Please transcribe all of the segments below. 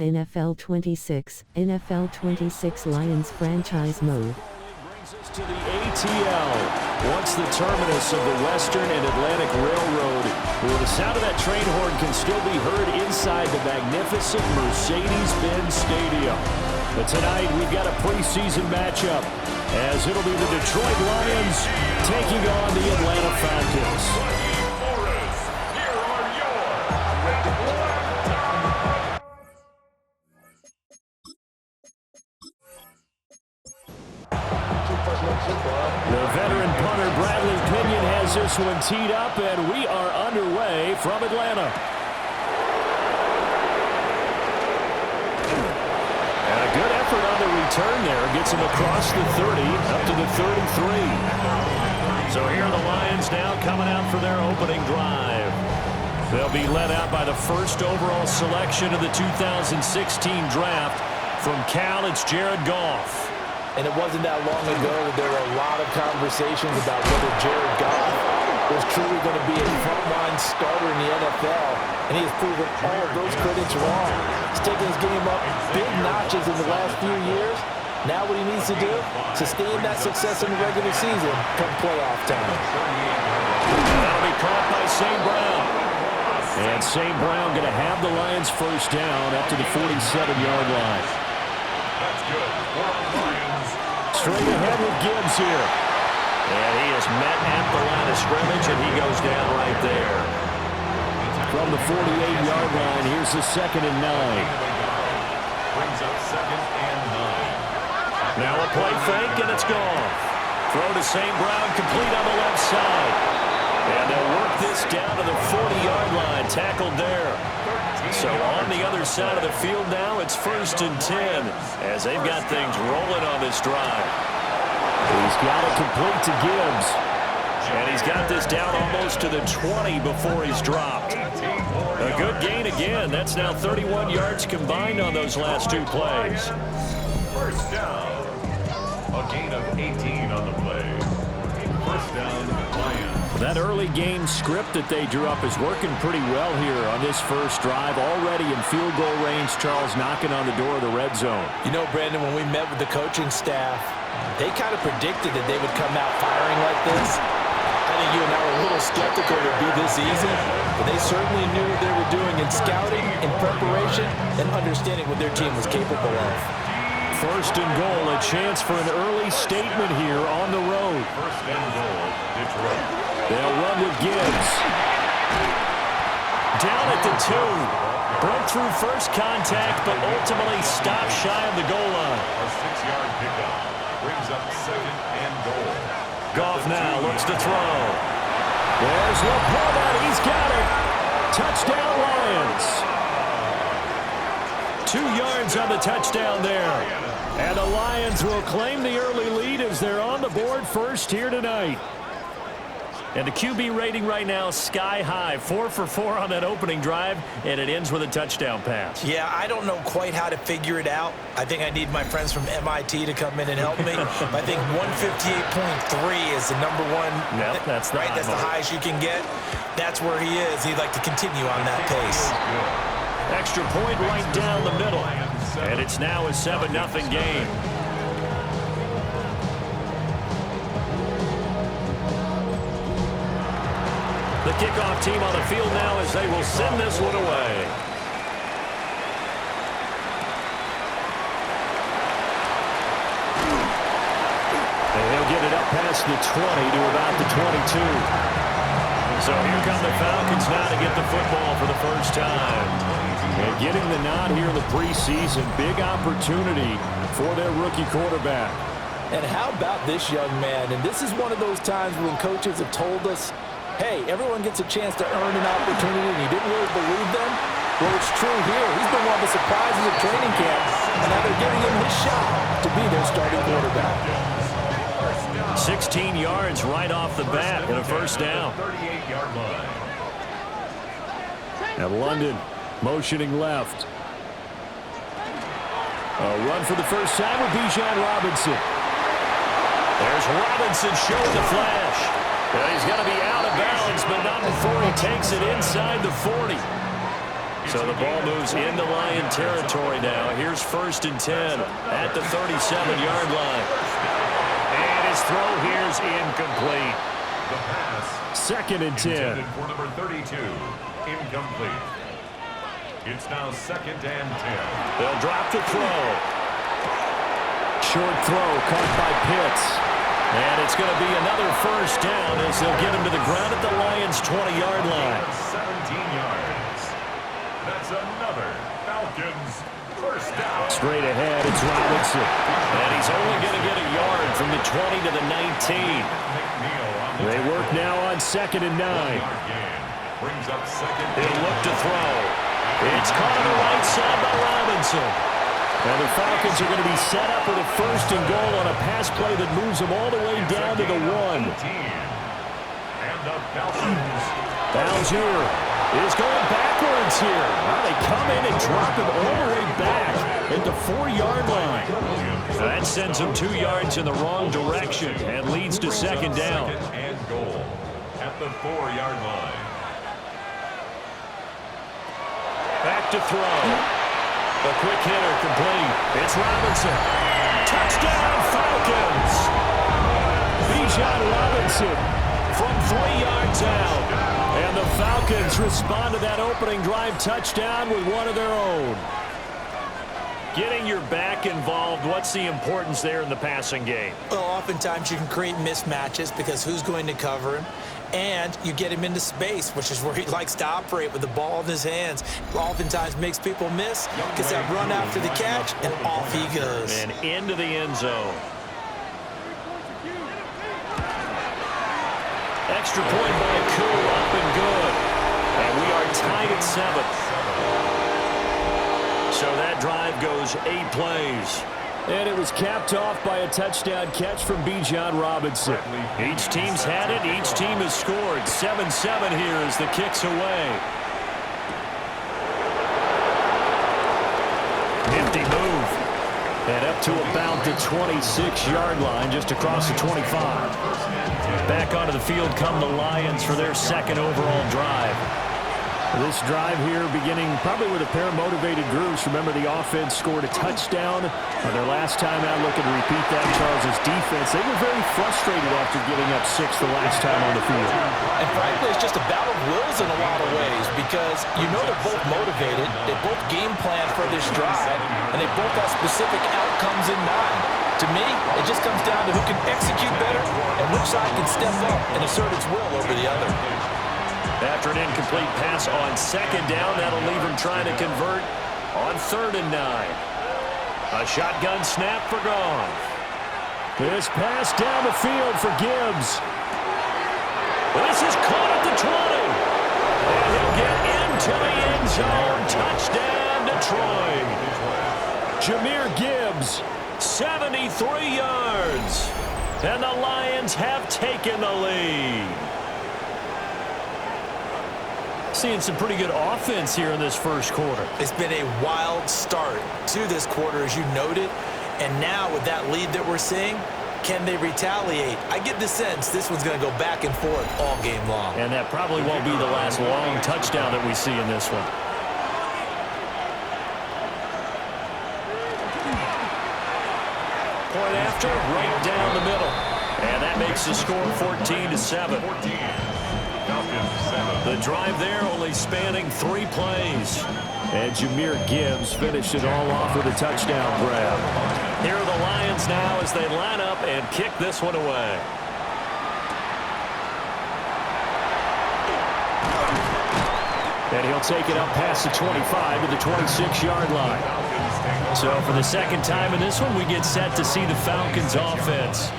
NFL 26 Lions franchise mode. Brings us to the ATL. Once the terminus of the Western and Atlantic Railroad, where the sound of that train horn can still be heard inside the magnificent Mercedes-Benz Stadium. But tonight we've got a preseason matchup, as it'll be the Detroit Lions taking on the Atlanta Falcons. The veteran punter Bradley Pinion has this one teed up, and we are underway from Atlanta. And a good effort on the return there. Gets him across the 30, up to the 33. So here are the Lions now coming out for their opening drive. They'll be led out by the first overall selection of the 2016 draft. From Cal, it's Jared Goff. And it wasn't that long ago that there were a lot of conversations about whether Jared Goff was truly going to be a frontline starter in the NFL, and he has proven all of those critics wrong. He's taken his game up big notches in the last few years. Now what he needs to do, sustain that success in the regular season come playoff time. That'll be caught by St. Brown. And St. Brown going to have the Lions first down up to the 47-yard line. That's good. Straight ahead with Gibbs here. And he is met at the line of scrimmage, and he goes down right there. From the 48-yard line, here's the 2nd and 9. Brings up 2nd and 9. Now a play fake, and it's gone. Throw to St. Brown, complete on the left side. And they'll work this down to the 40-yard line, tackled there. So on the other side of the field now, it's 1st and 10, as they've got things rolling on this drive. He's got it complete to Gibbs. And he's got this down almost to the 20 before he's dropped. A good gain again. That's now 31 yards combined on those last two plays. First down. A gain of 18 on the play. First down, Lions. That early game script that they drew up is working pretty well here on this first drive. Already in field goal range, Charles knocking on the door of the red zone. You know, Brandon, when we met with the coaching staff, they kind of predicted that they would come out firing like this. I think you and I were a little skeptical it would be this easy, but they certainly knew what they were doing in scouting, in preparation, and understanding what their team was capable of. First and goal, a chance for an early statement here on the road. First and goal, Detroit. They'll run with Gibbs. Down at the 2. Broke through first contact, but ultimately stopped shy of the goal line. A 6-yard pickup. Brings up 2nd and goal. Goff now looks to throw. There's Laporta. He's got it. Touchdown Lions. 2 yards on the touchdown there. And the Lions will claim the early lead as they're on the board first here tonight. And the QB rating right now sky high. 4 for 4 on that opening drive, and it ends with a touchdown pass. Yeah, I don't know quite how to figure it out. I think I need my friends from MIT to come in and help me. I think 158.3 is the number one. Yep, that's the right. That's the highest you can get. That's where he is. He'd like to continue on that pace. Extra point right down the middle. And it's now a 7-0 game. The kickoff team on the field now as they will send this one away. And they'll get it up past the 20 to about the 22. So here come the Falcons now to get the football for the first time. And getting the nod here in the preseason, big opportunity for their rookie quarterback. And how about this young man? And this is one of those times when coaches have told us, hey, everyone gets a chance to earn an opportunity, and you didn't really believe them? Well, it's true here. He's been one of the surprises of training camp, and now they're giving him his shot to be their starting quarterback. 16 yards right off the bat and a first down. 38-yard line. And London motioning left. A run for the first time with Bijan Robinson. There's Robinson showing the flash. Well, he's going to be out of bounds, but not before he takes it inside the 40. So the ball moves into Lion territory now. Here's 1st and 10 at the 37-yard line. And his throw here's incomplete. The pass. 2nd and 10. Intended for number 32. Incomplete. It's now 2nd and 10. They'll drop the throw. Short throw caught by Pitts. And it's going to be another 1st down as they'll get him to the ground at the Lions' 20-yard line. 17 yards. That's another Falcons 1st down. Straight ahead, it's Robinson. And he's only going to get a yard from the 20 to the 19. They work now on 2nd and 9. Brings up 2nd. He'll look to throw. It's caught on the right side by Robinson. And the Falcons are going to be set up with a 1st and goal on a pass play that moves them all the way down to the 1. And the Falcons. Algier is going backwards here. Well, they come in and drop him all the way back at the 4-yard line. That sends him 2 yards in the wrong direction and leads to 2nd down. 2nd and goal at the 4-yard line. Back to throw. A quick hitter complete. It's Robinson. Touchdown Falcons. Bijan Robinson from 3 yards out. And the Falcons respond to that opening drive touchdown with one of their own. Getting your back involved, what's the importance there in the passing game? Well, oftentimes you can create mismatches because who's going to cover him? And you get him into space, which is where he likes to operate with the ball in his hands. Oftentimes makes people miss, gets that run after the catch, and off he goes. And into the end zone. Extra point by Koo, up and good. And we are tied at 7. So that drive goes 8 plays. And it was capped off by a touchdown catch from Bijan Robinson. Each team's had it. Each team has scored. 7-7 here as the kick's away. Nifty move. And up to about the 26-yard line, just across the 25. Back onto the field come the Lions for their 2nd overall drive. This drive here beginning probably with a pair of motivated groups. Remember, the offense scored a touchdown on their last time out, looking to repeat that. Charles' defense, they were very frustrated after giving up 6 the last time on the field. And frankly, it's just a battle of wills in a lot of ways because you know they're both motivated, they both game plan for this drive, and they both have specific outcomes in mind. To me, it just comes down to who can execute better and which side can step up and assert its will over the other. After an incomplete pass on 2nd down, that'll leave him trying to convert on 3rd and 9. A shotgun snap for Goff. This pass down the field for Gibbs. This is caught at the 20. And he'll get into the end zone. Touchdown, Detroit. Jahmyr Gibbs. 73 yards. And the Lions have taken the lead. Seeing some pretty good offense here in this 1st quarter. It's been a wild start to this quarter, as you noted. And now with that lead that we're seeing, can they retaliate? I get the sense this one's going to go back and forth all game long. And that probably won't be the last long touchdown that we see in this one. Point after, right down the middle. And that makes the score 14-7. The drive there only spanning 3 plays. And Jahmyr Gibbs finished it all off with a touchdown grab. Here are the Lions now as they line up and kick this one away. And he'll take it up past the 25 to the 26-yard line. So for the 2nd time in this one, we get set to see the Falcons offense.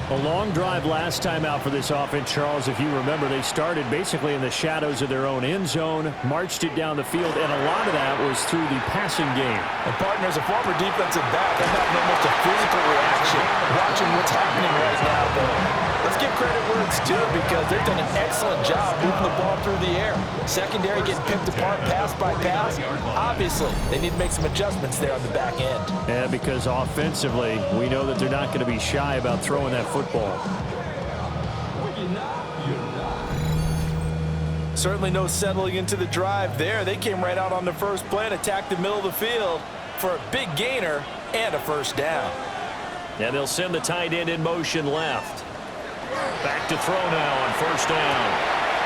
A long drive last time out for this offense, Charles. If you remember, they started basically in the shadows of their own end zone, marched it down the field, and a lot of that was through the passing game. And partner, as a former defensive back, I'm having almost a physical reaction watching what's happening right now, though. Let's give credit where it's due because they've done an excellent job moving the ball through the air. Secondary getting picked apart pass by pass. Obviously, they need to make some adjustments there on the back end. Yeah, because offensively, we know that they're not going to be shy about throwing that football. Certainly no settling into the drive there. They came right out on the first play and attacked the middle of the field for a big gainer and a first down. And they'll send the tight end in motion left. Back to throw now on first down.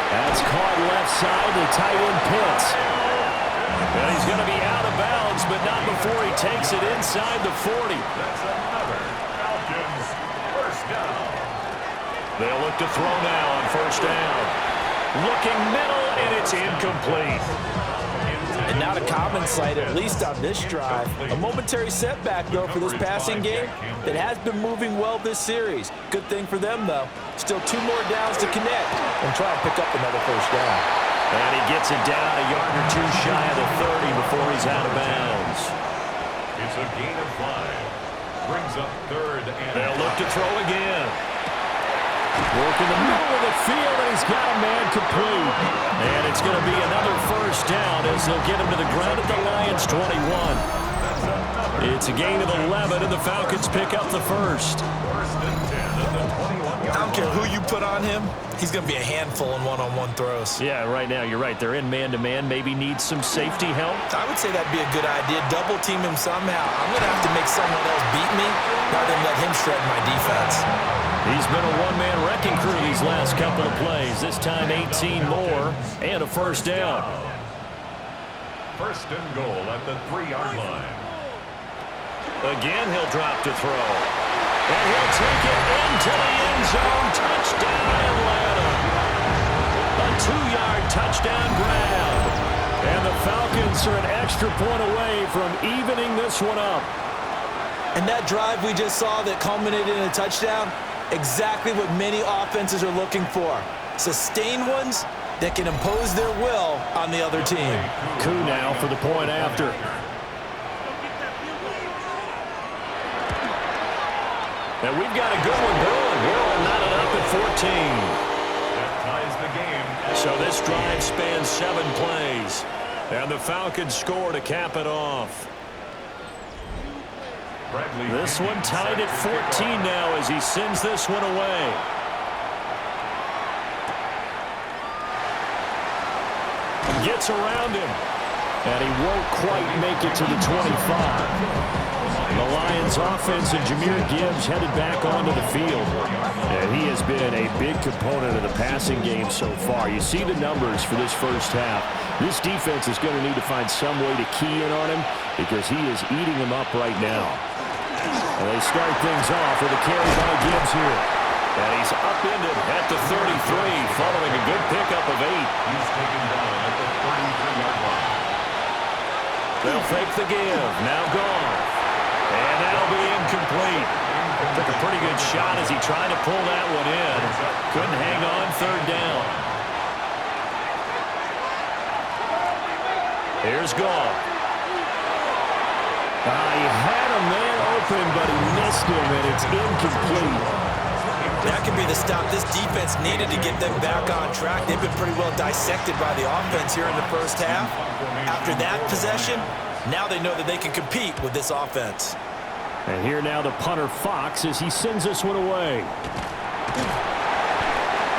That's caught left side. The tight end Pitts. And he's going to be out of bounds, but not before he takes it inside the 40. That's another Falcons first down. They'll look to throw now on first down. Looking middle, and it's incomplete. And not a common sight, at least on this drive. A momentary setback, though, for this passing game that has been moving well this series. Good thing for them, though. Still 2 more downs to connect and try and pick up another first down. And he gets it down a yard or 2 shy of the 30 before he's out of bounds. It's a gain of 5. Brings up third and They'll look to throw again. Work in the middle of the field, and he's got a man complete. And it's going to be another first down as they'll get him to the ground at the Lions' 21. It's a gain of 11, and the Falcons pick up the first. First and 10 at the 21-yard I don't care who you put on him, he's going to be a handful in one-on-one throws. Yeah, right now, you're right. They're in man-to-man. Maybe need some safety help. I would say that'd be a good idea. Double team him somehow. I'm going to have to make someone else beat me rather than let him shred my defense. He's been a one-man wrecking crew these last couple of plays. This time 18 more and a first down. First and goal at the 3-yard line. Again, he'll drop to throw. And he'll take it into the end zone. Touchdown, Atlanta. A 2-yard touchdown grab. And the Falcons are an extra point away from evening this one up. And that drive we just saw that culminated in a touchdown, exactly what many offenses are looking for. Sustained ones that can impose their will on the other team. Koo now for the point after. And we've got a good one brewing. We're all knotted up at 14. That ties the game. So this drive spans 7 plays. And the Falcons score to cap it off. Bradley This one tied at 14 now as he sends this one away. Gets around him. And he won't quite make it to the 25. The Lions offense and Jahmyr Gibbs headed back onto the field. And he has been a big component of the passing game so far. You see the numbers for this first half. This defense is going to need to find some way to key in on him because he is eating them up right now. And they start things off with a carry by Gibbs here. And he's upended at the 33 following a good pickup of 8. He's taken down at the 33-yard line. They'll fake the give. Now gone. And that'll be incomplete. Took a pretty good shot as he tried to pull that one in. Couldn't hang on, third down. Here's Goff. He had a man open, but he missed him, and it's incomplete. That could be the stop this defense needed to get them back on track. They've been pretty well dissected by the offense here in the first half. After that possession, now they know that they can compete with this offense. And here now the punter Fox as he sends this one away.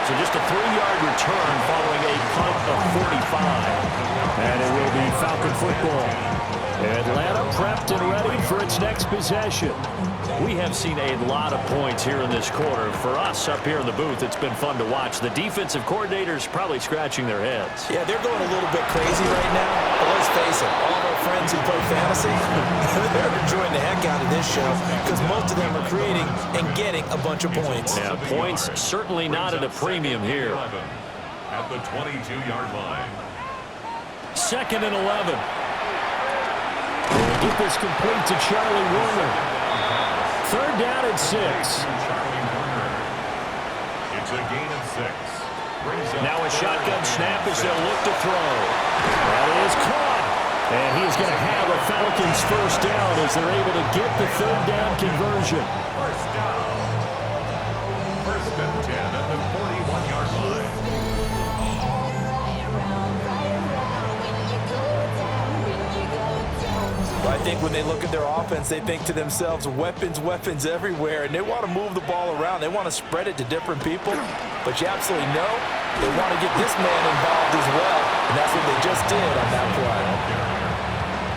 So just a 3-yard return following a punt of 45. And it will be Falcon football. Atlanta prepped and ready for its next possession. We have seen a lot of points here in this quarter. For us up here in the booth, it's been fun to watch. The defensive coordinators probably scratching their heads. Yeah, they're going a little bit crazy right now. But let's face it, all of our friends who play fantasy, they're enjoying the heck out of this show because most of them are creating and getting a bunch of points. Yeah, points certainly not at a premium here. At the 22-yard line. 2nd and 11. We'll get this complete to Charlie Warner. 3rd down and 6. It's a gain of 6. Now a shotgun snap as they'll look to throw. That is caught. And he's going to have a Falcons first down as they're able to get the 3rd down conversion. First down. First and 10 at the 41-yard line. Well, I think when they look at their offense, they think to themselves, weapons, weapons everywhere, and they want to move the ball around. They want to spread it to different people, but you absolutely know they want to get this man involved as well, and that's what they just did on that play.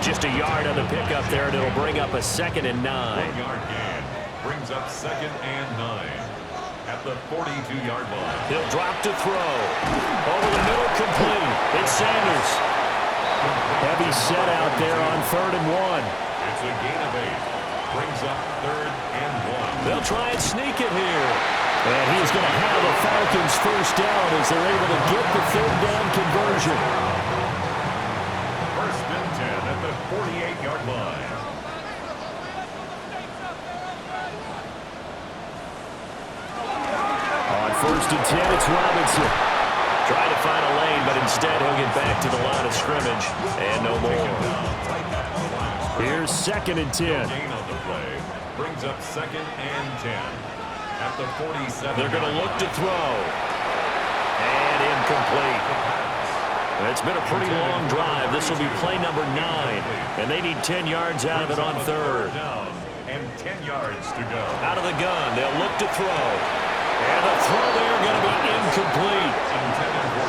Just a yard on the pickup there, and it'll bring up a 2nd and 9. 1-yard gain brings up 2nd and 9 at the 42-yard line. He'll drop to throw. Over the middle, complete. It's Sanders. Heavy set out there on 3rd and 1. It's a gain of 8. Brings up 3rd and 1. They'll try and sneak it here. And he's going to have the Falcons first down as they're able to get the 3rd down conversion. 1st and 10 at the 48-yard line. On 1st and 10, it's Robinson. Trying to find a lane, but instead he'll get back to the line of scrimmage. And no more. Here's 2nd and 10. Gain on the play brings up 2nd and 10 at the 47. They're going to look to throw. And incomplete. It's been a pretty long drive. This will be play number 9. And they need 10 yards out of it on 3rd. Down and 10 yards to go. Out of the gun. They'll look to throw. And the throw there going to be incomplete.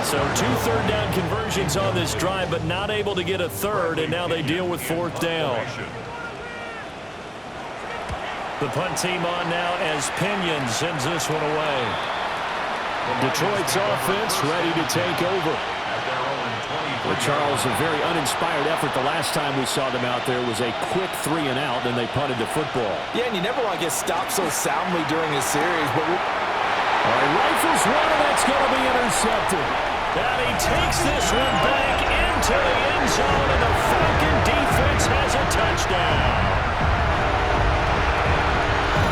So 2 3rd down conversions on this drive, but not able to get a 3rd, and now they deal with 4th down. The punt team on now as Pinion sends this one away. Detroit's offense ready to take over. Well, Charles, a very uninspired effort the last time we saw them out there was a quick 3 and out, then they punted the football. Yeah, and you never want to get stopped so soundly during a series, but rifles one, and that's going to be intercepted. And he takes this one back into the end zone, and the Falcon defense has a touchdown.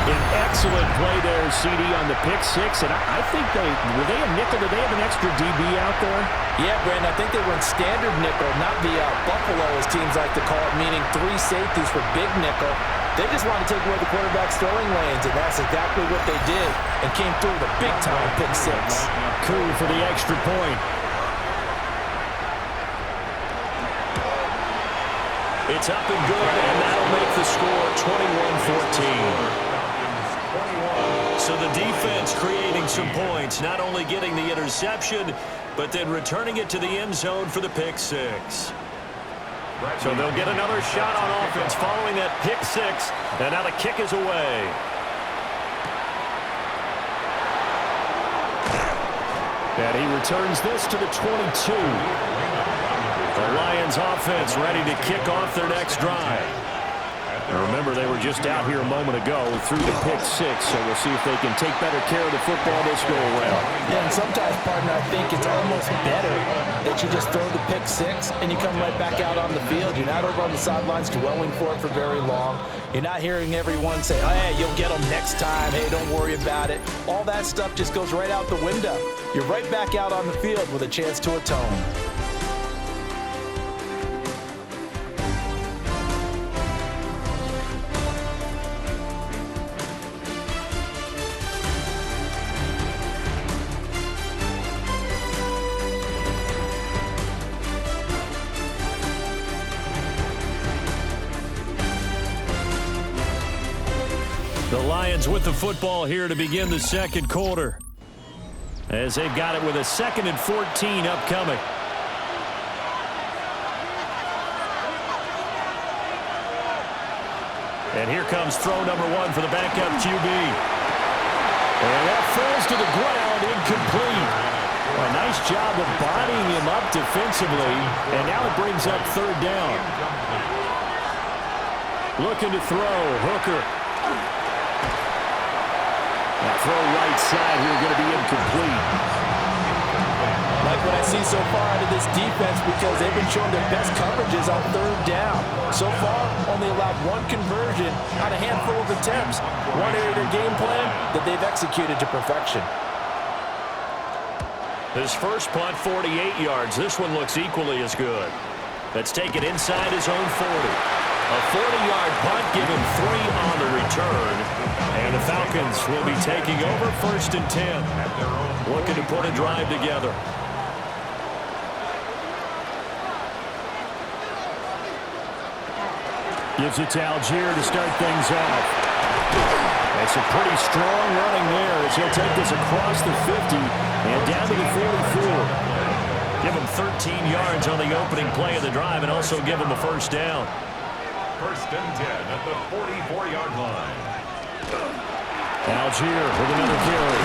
An excellent play there, CD, on the pick 6, and I think were they a nickel? Did they have an extra DB out there? yeah, Brandon, I think they run standard nickel, not the Buffalo, as teams like to call it, meaning 3 safeties for big nickel. They just want to take away the quarterback's throwing lanes, and that's exactly what they did, and came through the big-time pick 6. Coup for the extra point. It's up and good, and that'll make the score 21-14. So the defense creating some points, not only getting the interception, but then returning it to the end zone for the pick 6. So they'll get another shot on offense following that pick 6, and now the kick is away. And he returns this to the 22. The Lions offense ready to kick off their next drive. And remember, they were just out here a moment ago through the pick 6, so we'll see if they can take better care of the football this go-around. Yeah, and sometimes, partner, I think it's almost better that you just throw the pick 6 and you come right back out on the field. You're not over on the sidelines dwelling for it for very long. You're not hearing everyone say, oh, hey, you'll get them next time. Hey, don't worry about it. All that stuff just goes right out the window. You're right back out on the field with a chance to atone. The Lions with the football here to begin the second quarter, as they've got it with a 2nd and 14 upcoming. And here comes throw number 1 for the backup QB. And that falls to the ground, incomplete. A nice job of bodying him up defensively, and now it brings up 3rd down. Looking to throw, Hooker. That throw right side here going to be incomplete. Like what I see so far out of this defense, because they've been showing their best coverages on 3rd down. So far, only allowed 1 conversion on a handful of attempts. One area of their game plan that they've executed to perfection. His first punt, 48 yards. This one looks equally as good. Let's take it inside his own 40. A 40-yard punt, give him 3 on the return. And the Falcons will be taking over 1st and 10. Looking to put a drive together. Gives it to Algier to start things off. That's a pretty strong running there as he'll take this across the 50 and down to the 44. Give him 13 yards on the opening play of the drive and also give him a first down. First and 10 at the 44-yard line. Algier with another carry.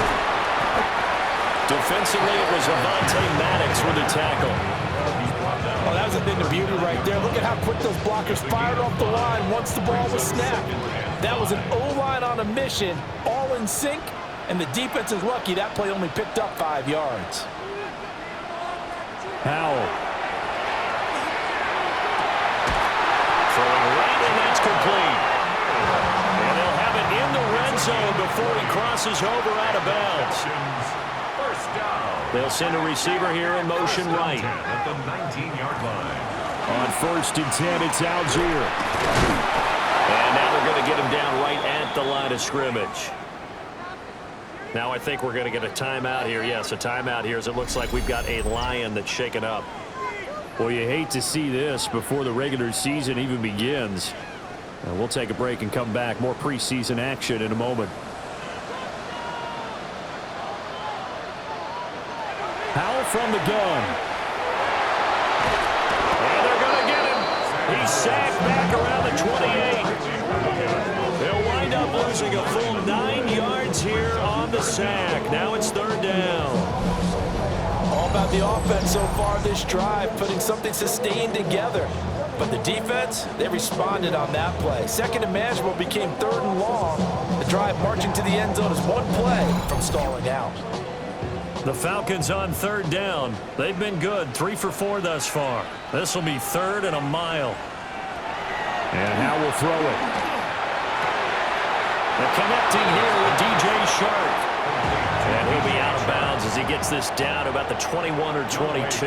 Defensively, it was Avonte Maddox with a tackle. Oh, that was a thing of beauty right there. Look at how quick those blockers fired off the line once the ball was snapped. That was an O-line on a mission, all in sync, and the defense is lucky that play only picked up 5 yards. Howell. Throwing right, and that's complete. And they'll have it in the red zone before he crosses over out of bounds. First down. They'll send a receiver here in motion right. At the 19-yard line. On first and 10, it's Algier. And now they're going to get him down right at the line of scrimmage. Now I think we're going to get a timeout here. Yes, a timeout here as it looks like we've got a Lion that's shaken up. Well, you hate to see this before the regular season even begins. We'll take a break and come back. More preseason action in a moment. Howell from the gun. And they're going to get him. He's sacked back around the 28. They'll wind up losing a full 9 yards here on the sack. Now it's third down. All about the offense so far this drive, putting something sustained together. But the defense, they responded on that play. Second and manageable became third and long. The drive marching to the end zone is one play from stalling out. The Falcons on third down. They've been good, 3 for 4 thus far. This will be third and a mile. And Howell will throw it. They're connecting here with DJ Shark. And he'll be out of bounds as he gets this down about the 21 or 22.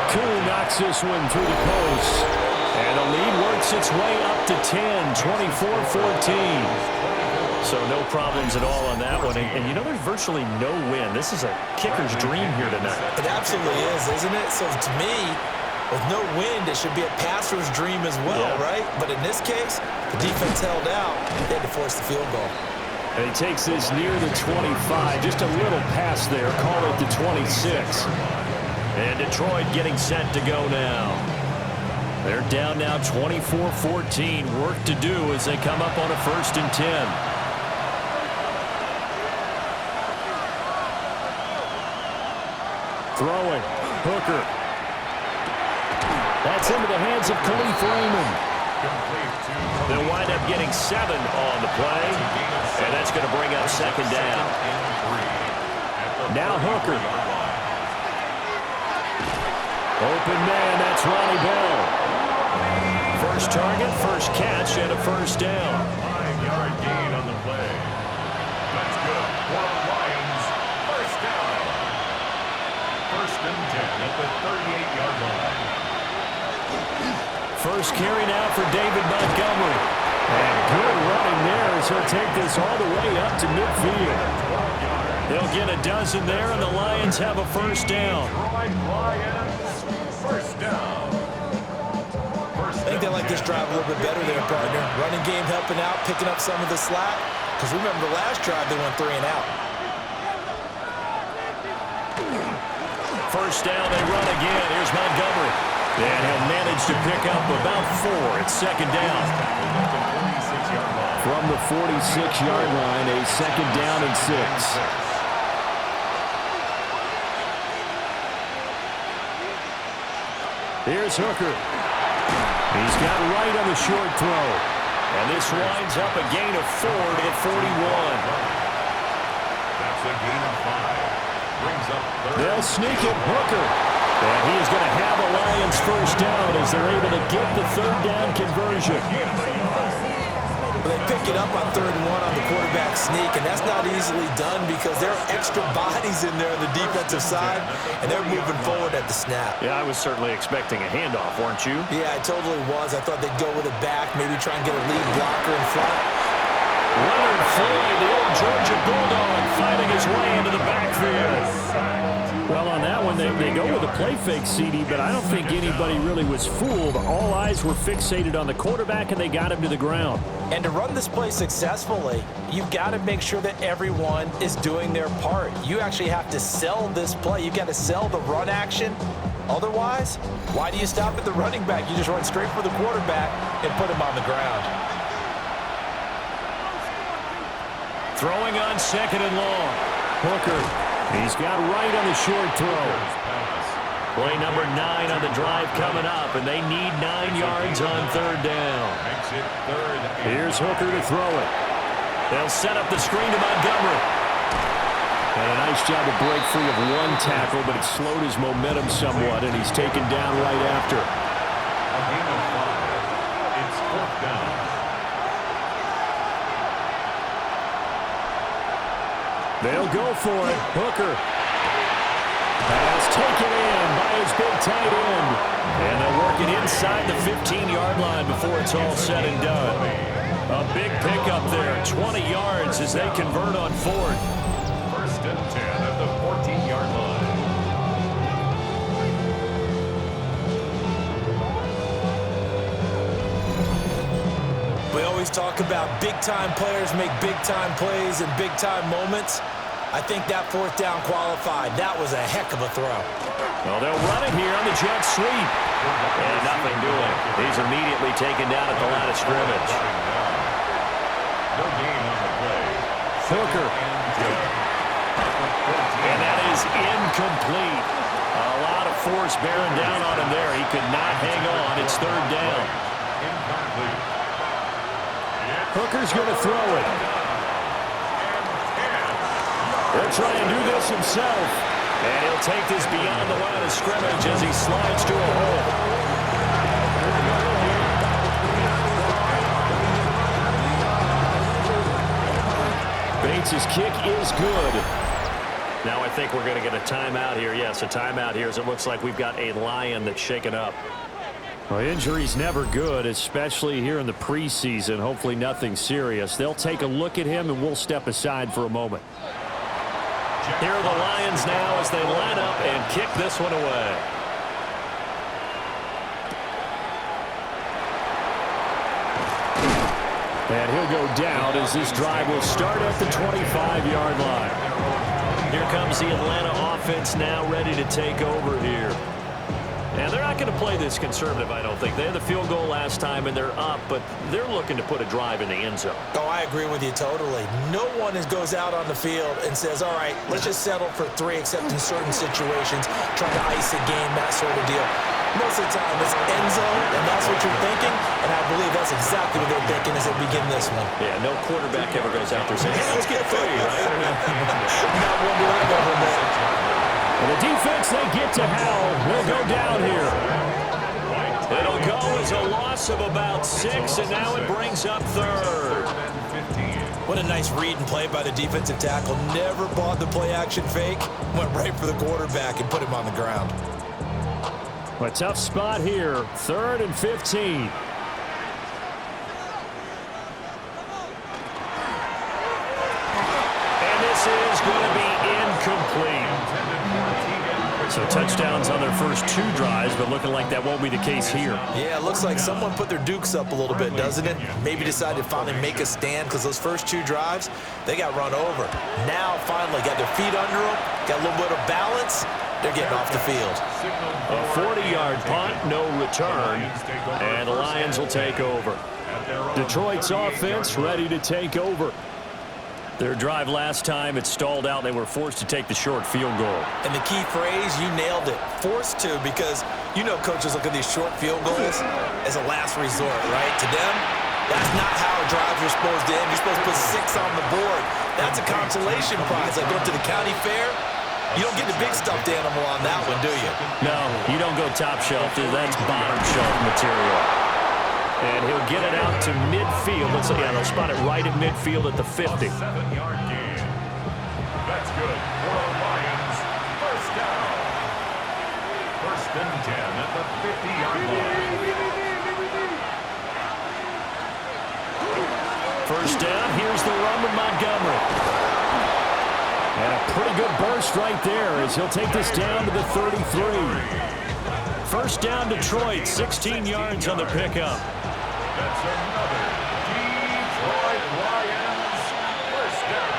Cool knocks this one through the post. And the lead works its way up to 10, 24-14. So no problems at all on that one. And you know, there's virtually no win. This is a kicker's dream here tonight. It absolutely is, isn't it? So to me, with no wind, it should be a passer's dream as well, right? But in this case, the defense held out. They had to force the field goal. And he takes this near the 25. Just a little pass there. Call it the 26. And Detroit getting set to go now. They're down now 24-14. Work to do as they come up on a first and 10. Throwing. Hooker. That's into the hands of Khalif Raymond. They'll wind up getting 7 on the play. And that's going to bring up second down. Now Hooker. Open man, that's Ronnie Bell. First target, first catch, and a first down. 5-yard gain on the play. That's good for the Lions. First down. First and 10 at the 38-yard line. First carry now for David Montgomery. And good running there as he'll take this all the way up to midfield. They'll get a dozen there, and the Lions have a first down. First down. I think they like this drive a little bit better there, partner. Running game helping out, picking up some of the slack. Because remember the last drive, they went 3 and out. First down, they run again. Here's Montgomery. And he'll manage to pick up about 4. It's second down. From the 46-yard line, a second down and 6. Here's Hooker. He's got right on the short throw. And this winds up a gain of 4 to the 41. That's a gain of 5. Brings up third. They'll sneak it. Hooker. And he is going to have a Lions first down as they're able to get the third down conversion. They pick it up on 3rd and 1 on the quarterback sneak, and that's not easily done because there are extra bodies in there on the defensive side, and they're moving forward at the snap. Yeah, I was certainly expecting a handoff, weren't you? Yeah, I totally was. I thought they'd go with it back, maybe try and get a lead blocker in front. Leonard Floyd, the old Georgia Bulldog, fighting his way into the backfield. Well, on that one, they go with a play fake, CD, but I don't think anybody really was fooled. All eyes were fixated on the quarterback, and they got him to the ground. And to run this play successfully, you've got to make sure that everyone is doing their part. You actually have to sell this play. You've got to sell the run action. Otherwise, why do you stop at the running back? You just run straight for the quarterback and put him on the ground. Throwing on 2nd and long. Hooker, he's got right on the short throw. Play number 9 on the drive coming up, and they need 9 yards on 3rd down. Here's Hooker to throw it. They'll set up the screen to Montgomery. And a nice job to break free of one tackle, but it slowed his momentum somewhat, and he's taken down right after. A gain of 5. It's 4th down. They'll go for it. Hooker. Pass taken in by his big tight end. And they'll work it inside the 15-yard line before it's all said and done. A big pickup there, 20 yards as they convert on 4th. 1st and 10 at the 14-yard line. We always talk about big-time players make big-time plays and big-time moments. I think that 4th down qualified. That was a heck of a throw. Well, they'll run it here on the jet sweep. And nothing doing. He's immediately taken down at the line of scrimmage. No gain on the play. Hooker. And that is incomplete. A lot of force bearing down on him there. He could not hang on. It's 3rd down. Incomplete. Hooker's going to throw it. He'll try and do this himself. And he'll take this beyond the line of scrimmage as he slides to a hole. Bates' kick is good. Now I think we're going to get a timeout here. Yes, a timeout here as it looks like we've got a Lion that's shaken up. Well, injury's never good, especially here in the preseason. Hopefully nothing serious. They'll take a look at him, and we'll step aside for a moment. Here are the Lions now as they line up and kick this one away. And he'll go down as this drive will start at the 25-yard line. Here comes the Atlanta offense now ready to take over here. And they're not going to play this conservative, I don't think. They had the field goal last time, and they're up, but they're looking to put a drive in the end zone. Oh, I agree with you totally. No one goes out on the field and says, all right, let's just settle for 3, except in certain situations, trying to ice a game, that sort of deal. Most of the time, it's end zone, and that's what you're thinking, and I believe that's exactly what they're thinking as they begin this one. Yeah, no quarterback ever goes out there saying, hey, let's get 3, right? Not one that I've ever met. And the defense, they get to Howell. Will go down here. It'll go as a loss of about 6, and now it brings up 3rd. What a nice read and play by the defensive tackle. Never bought the play-action fake. Went right for the quarterback and put him on the ground. A tough spot here. 3rd and 15. And this is going to be incomplete. So touchdowns on their first 2 drives, but looking like that won't be the case here. Yeah, it looks like someone put their dukes up a little bit, doesn't it? Maybe decided to finally make a stand because those first 2 drives, they got run over. Now, finally, got their feet under them, got a little bit of balance. They're getting off the field. A 40-yard punt, no return, and the Lions will take over. Detroit's offense ready to take over. Their drive last time, it stalled out. They were forced to take the short field goal. And the key phrase, you nailed it, forced to, because you know coaches look at these short field goals as a last resort, right? To them, that's not how drives are supposed to end. You're supposed to put 6 on the board. That's a consolation prize. Like going to the county fair, you don't get the big stuffed animal on that one, do you? No, you don't go top shelf. That's bottom shelf material. And he'll get it out to midfield. Let's see, yeah, they'll spot it right at midfield at the 50. 7-yard gain. That's good for the Lions. 1st down. 1st and 10 at the 50-yard line. 1st down. Here's the run with Montgomery. And a pretty good burst right there as he'll take this down to the 33. First down, Detroit, 16 yards on the pickup. That's another Detroit Lions first down.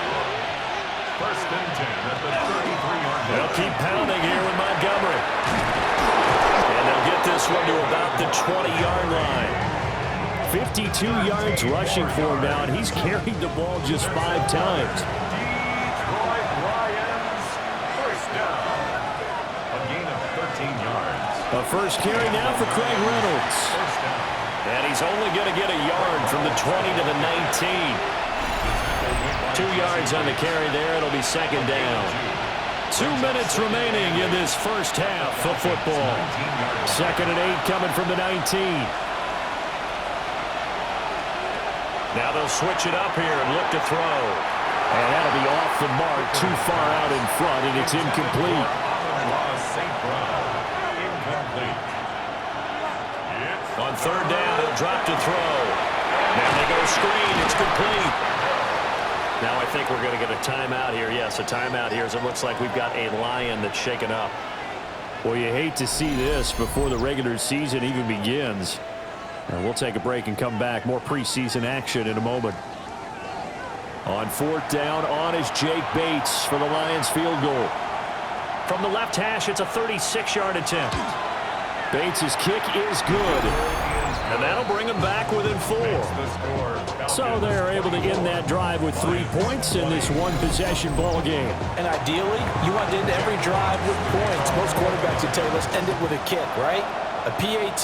First and 10 at the 33-yard line. They'll keep pounding here with Montgomery. And they'll get this one to about the 20-yard line. 52 yards rushing for him now, and he's carried the ball just 5 times. Detroit Lions first down. A gain of 13 yards. A first carry now for Craig Reynolds. First down. And he's only going to get a yard from the 20 to the 19. 2 yards on the carry there. It'll be second down. 2 minutes remaining in this first half of football. Second and 8 coming from the 19. Now they'll switch it up here and look to throw. And that'll be off the mark, too far out in front, and it's incomplete. St. Brown. Incomplete. On third down, he'll drop to throw. Now they go screen. It's complete. Now I think we're going to get a timeout here. Yes, a timeout here as it looks like we've got a Lion that's shaken up. Well, you hate to see this before the regular season even begins. And we'll take a break and come back. More preseason action in a moment. On fourth down, on is Jake Bates for the Lions field goal. From the left hash, it's a 36-yard attempt. Bates' kick is good. And that'll bring them back within 4. So they're able to end that drive with 3 points in this one-possession ball game. And ideally, you want to end every drive with points. Most quarterbacks would tell you, let's end it with a kick, right? A PAT,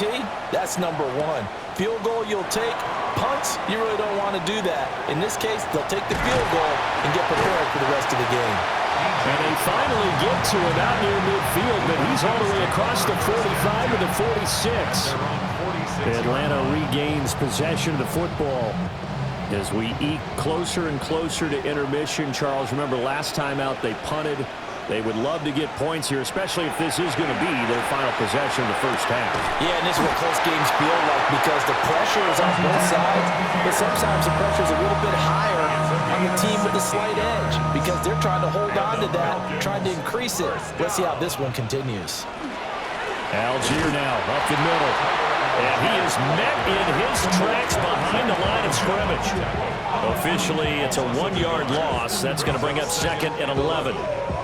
that's number 1. Field goal you'll take. Punts, you really don't want to do that. In this case, they'll take the field goal and get prepared for the rest of the game. And they finally get to him out near midfield, but he's all the way across the 45 to the 46. Atlanta regains possession of the football as we eke closer and closer to intermission. Charles, remember last time out they punted. They would love to get points here, especially if this is going to be their final possession of the first half. Yeah, and this is what close games feel like because the pressure is on both sides, but sometimes the pressure is a little bit higher on the team with the slight edge because they're trying to hold on to that, trying to increase it. Let's see how this one continues. Algier now up the middle. And he is met in his tracks behind the line of scrimmage. Officially, it's a 1-yard loss. That's going to bring up second and 11.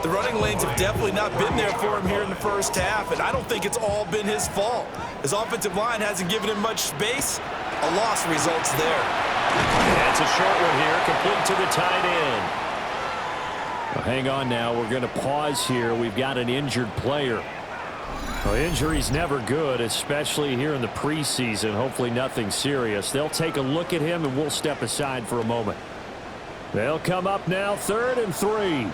The running lanes have definitely not been there for him here in the first half, and I don't think it's all been his fault. His offensive line hasn't given him much space. A loss results there. That's a short one here, complete to the tight end. Well, hang on now. We're going to pause here. We've got an injured player. Well, injury's never good, especially here in the preseason. Hopefully nothing serious. They'll take a look at him, and we'll step aside for a moment. They'll come up now, 3rd and 3.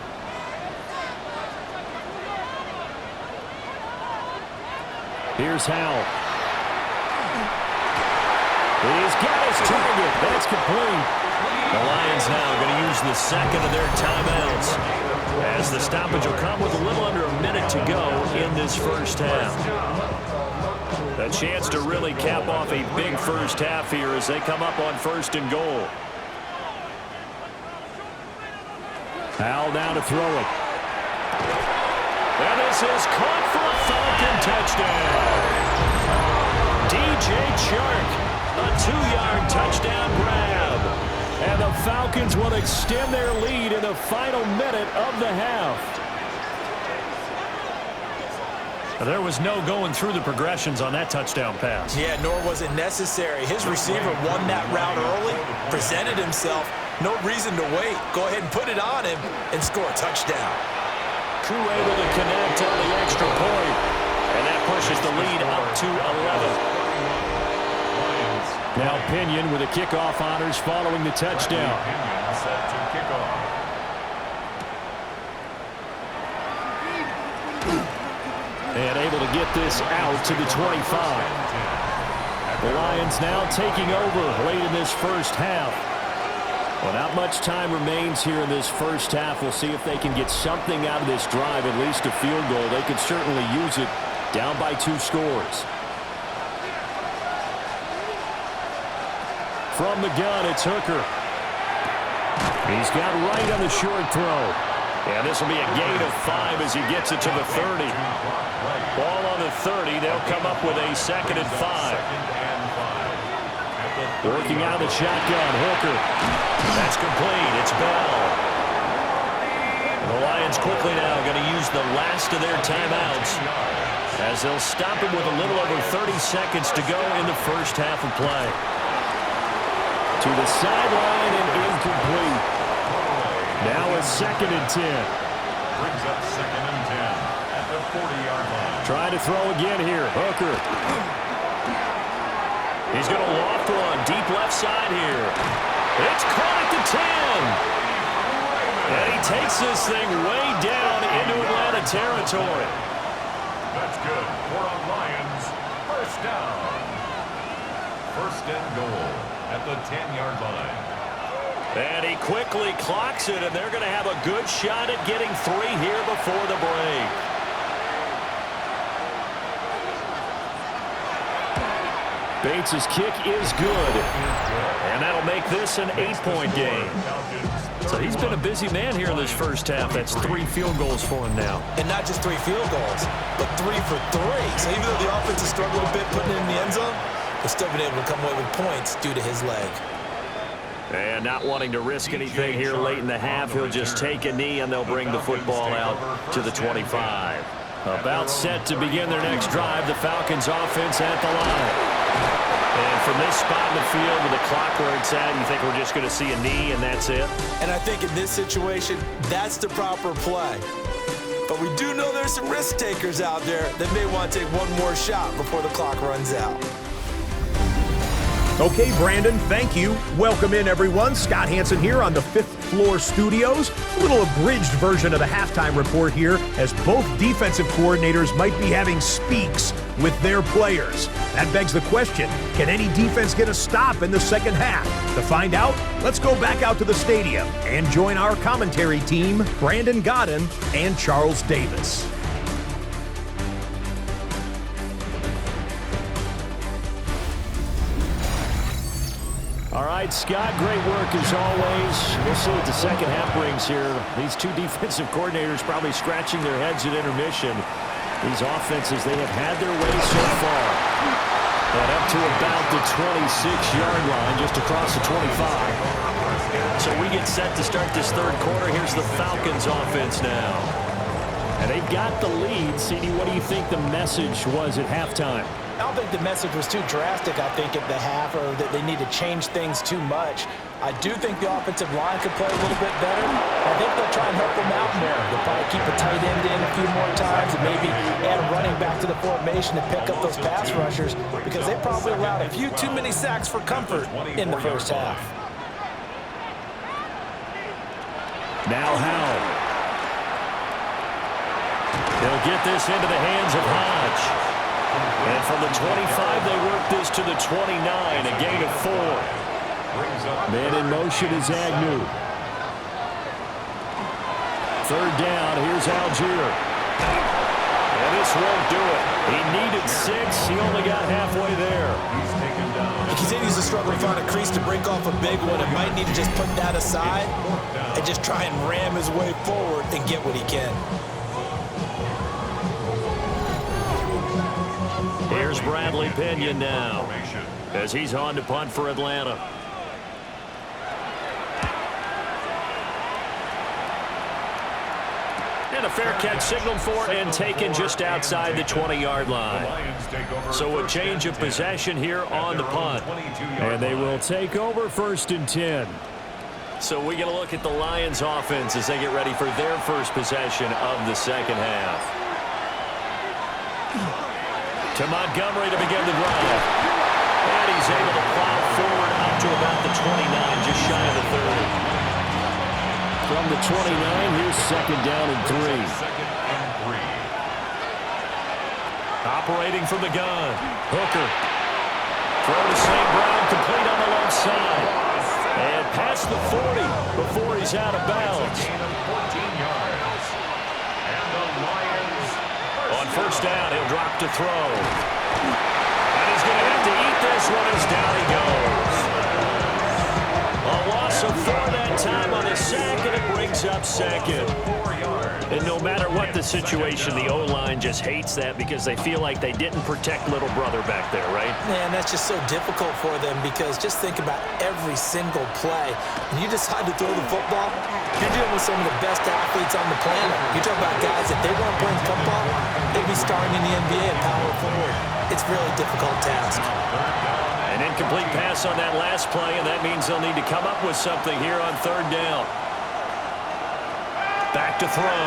Here's Howell. He's got his target. That's complete. The Lions now going to use the second of their timeouts as the stoppage will come with a little under a minute to go in this first half. A chance to really cap off a big first half here as they come up on 1st and goal. Howell now to throw it. And this is caught for a Falcon touchdown. DJ Chark, a 2-yard touchdown grab. And the Falcons will extend their lead in the final minute of the half. There was no going through the progressions on that touchdown pass. Yeah, nor was it necessary. His receiver won that route early, presented himself. No reason to wait. Go ahead and put it on him and score a touchdown. Crew able to connect on the extra point. And that pushes the lead up to 11. Now Pinion with the kickoff honors following the touchdown. Set to kick off. And able to get this out to the 25. The Lions now taking over late in this first half. Well, not much time remains here in this first half. We'll see if they can get something out of this drive, at least a field goal. They could certainly use it down by 2 scores. From the gun, it's Hooker. He's got right on the short throw. And this will be a gain of 5 as he gets it to the 30. Ball on the 30. They'll come up with a 2nd and 5. Working out the shotgun. Hooker. That's complete. It's Bell. And the Lions quickly now going to use the last of their timeouts as they'll stop him with a little over 30 seconds to go in the first half of play. To the sideline and incomplete. Now a 2nd and 10. Brings up 2nd and 10 at the 40-yard line. Trying to throw again here. Hooker. He's going to loft one deep left side here. It's caught at the 10. And he takes this thing way down into Atlanta territory. That's good for a Lions first down. 1st and goal at the 10-yard line. And he quickly clocks it, and they're going to have a good shot at getting 3 here before the break. Bates' kick is good. And that'll make this an 8-point game. So he's been a busy man here in this first half. That's 3 field goals for him now. And not just 3 field goals, but 3 for 3. So even though the offense has struggled a bit putting it in the end zone, they've still been able to come away with points due to his leg. And not wanting to risk anything here late in the half, he'll just take a knee and they'll bring the football out to the 25. About set to begin their next drive, the Falcons offense at the line. And from this spot in the field with the clock where it's at, you think we're just going to see a knee and that's it? And I think in this situation, that's the proper play. But we do know there's some risk takers out there that may want to take one more shot before the clock runs out. Okay, Brandon, thank you. Welcome in, everyone. Scott Hansen here on the 5th Floor Studios. A little abridged version of the halftime report here, as both defensive coordinators might be having speaks with their players. That begs the question, can any defense get a stop in the second half? To find out, let's go back out to the stadium and join our commentary team, Brandon Godden and Charles Davis. All right, Scott, great work as always. We'll see what the second half brings here. These 2 defensive coordinators probably scratching their heads at intermission. These offenses, they have had their way so far. And up to about the 26-yard line, just across the 25. So we get set to start this third quarter. Here's the Falcons offense now. And they've got the lead. CD, what do you think the message was at halftime? I don't think the message was too drastic, I think, at the half, or that they need to change things too much. I do think the offensive line could play a little bit better. I think they'll try and help them out more. They'll probably keep a tight end in a few more times and maybe add a running back to the formation to pick up those pass rushers, because they probably allowed a few too many sacks for comfort in the first half. Now Howell. They'll get this into the hands of Hodge. And from the 25, they work this to the 29, a gain of 4. Man in motion is Agnew. Third down, here's Algier. And this won't do it. He needed 6. He only got halfway there. He continues to struggle to find a crease to break off a big one, and might need to just put that aside and just try and ram his way forward and get what he can. Here's Bradley Pinion now as he's on to punt for Atlanta. And a fair catch signaled for and taken just outside the 20-yard line. So a change of possession here on the punt. And they will take over 1st and 10. So we get a look at the Lions offense as they get ready for their first possession of the second half. To Montgomery to begin the drive. And he's able to plow forward up to about the 29, just shy of the 30. From the 29, here's 2nd down and 3. Operating from the gun. Hooker. Throw to St. Brown, complete on the left side. And past the 40 before he's out of bounds. On first down, he'll drop to throw. And he's going to have to eat this one as down he goes. A loss of 4 that time on the sack, and it brings up 2nd. situation, the O-line just hates that because they feel like they didn't protect little brother back there, right? Man, that's just so difficult for them because just think about every single play. When you decide to throw the football, you're dealing with some of the best athletes on the planet. You talk about guys, if they weren't playing football, they'd be starting in the NBA at power forward. It's a really difficult task. An incomplete pass on that last play, and that means they'll need to come up with something here on third down. Back to throw.